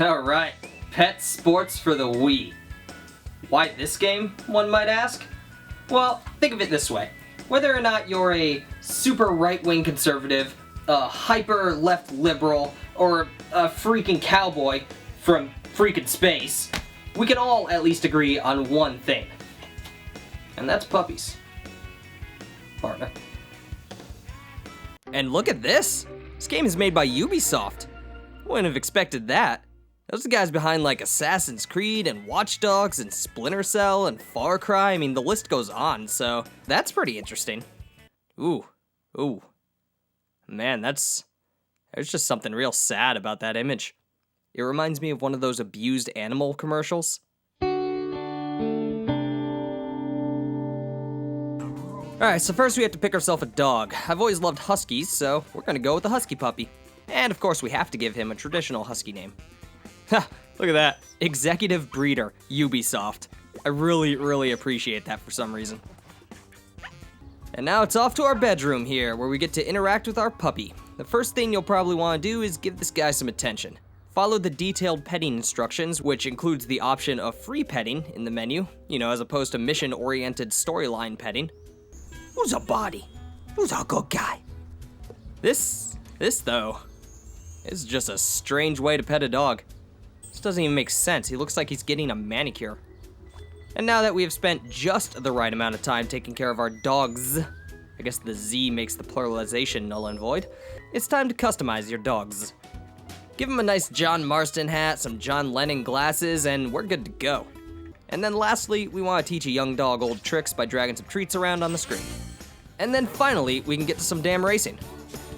Alright, Petz Sports for the Wii. Why this game, one might ask? Well, think of it this way. Whether or not you're a super right-wing conservative, a hyper left liberal, or a freaking cowboy from freaking space, we can all at least agree on one thing. And that's puppies. Partner. And look at this! This game is made by Ubisoft. Wouldn't have expected that. Those are the guys behind like Assassin's Creed and Watch Dogs and Splinter Cell and Far Cry. I mean, the list goes on, so that's pretty interesting. Ooh. Man, there's just something real sad about that image. It reminds me of one of those abused animal commercials. Alright, so first we have to pick ourselves a dog. I've always loved huskies, so we're gonna go with the husky puppy. And of course we have to give him a traditional husky name. Ha! Look at that. Executive Breeder, Ubisoft. I really appreciate that for some reason. And now it's off to our bedroom here, where we get to interact with our puppy. The first thing you'll probably want to do is give this guy some attention. Follow the detailed petting instructions, which includes the option of free petting in the menu, as opposed to mission-oriented storyline petting. Who's a body? Who's a good guy? This though, is just a strange way to pet a dog. This doesn't even make sense. He looks like he's getting a manicure. And now that we have spent just the right amount of time taking care of our dogs, I guess the Z makes the pluralization null and void, it's time to customize your dogs. Give him a nice John Marston hat, some John Lennon glasses, and we're good to go. And then lastly, we want to teach a young dog old tricks by dragging some treats around on the screen. And then finally, we can get to some damn racing.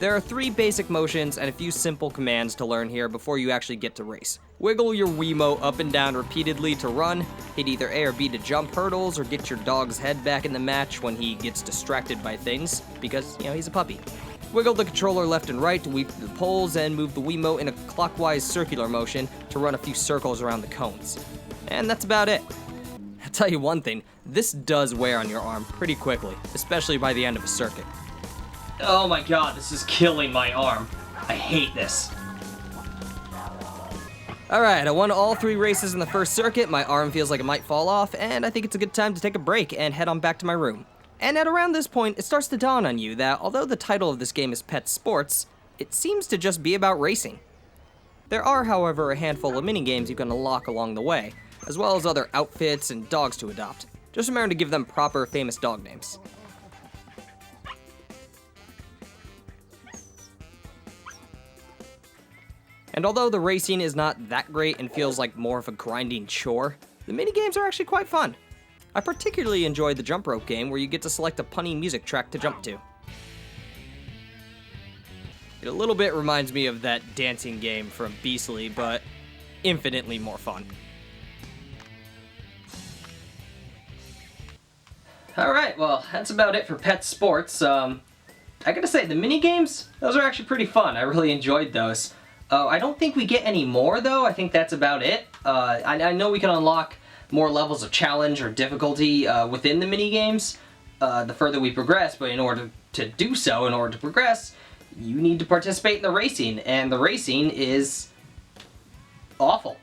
There are 3 basic motions and a few simple commands to learn here before you actually get to race. Wiggle your Wiimote up and down repeatedly to run, hit either A or B to jump hurdles, or get your dog's head back in the match when he gets distracted by things, because, he's a puppy. Wiggle the controller left and right to weave through the poles, and move the Wiimote in a clockwise circular motion to run a few circles around the cones. And that's about it. I'll tell you one thing, this does wear on your arm pretty quickly, especially by the end of a circuit. Oh my god, this is killing my arm. I hate this. Alright, I won all 3 races in the first circuit, my arm feels like it might fall off, and I think it's a good time to take a break and head on back to my room. And at around this point, it starts to dawn on you that although the title of this game is Petz Sports, it seems to just be about racing. There are, however, a handful of minigames you can unlock along the way, as well as other outfits and dogs to adopt. Just remember to give them proper famous dog names. And although the racing is not that great and feels like more of a grinding chore, the minigames are actually quite fun. I particularly enjoyed the jump rope game where you get to select a punny music track to jump to. It a little bit reminds me of that dancing game from Beastly, but infinitely more fun. Alright, well, that's about it for Petz Sports. I gotta say, the minigames, those are actually pretty fun. I really enjoyed those. I don't think we get any more, though. I think that's about it. I know we can unlock more levels of challenge or difficulty within the minigames the further we progress, but in order to do so, in order to progress, you need to participate in the racing, and the racing is awful.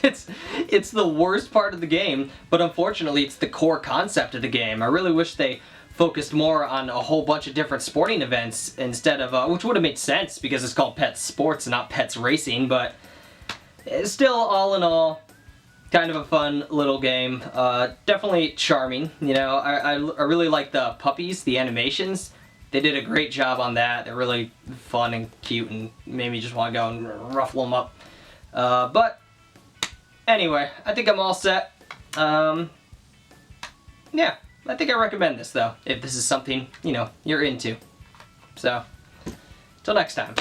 It's the worst part of the game, but unfortunately it's the core concept of the game. I really wish they focused more on a whole bunch of different sporting events instead of, which would have made sense because it's called Petz Sports and not Petz Racing, but it's still, all in all, kind of a fun little game. Definitely charming, I really like the puppies, the animations. They did a great job on that. They're really fun and cute and made me just want to go and ruffle them up. But anyway, I think I'm all set. Yeah, I think I recommend this though, if this is something, you're into. So, till next time.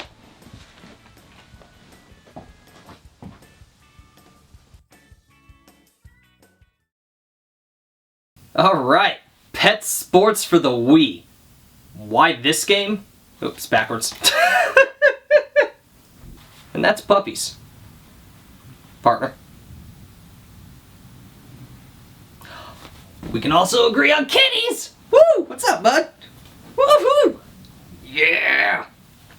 Alright, Petz Sports for the Wii. Why this game? Oops, backwards. And that's puppies. Partner. We can also agree on kitties! Woo! What's up, bud? Woohoo! Yeah!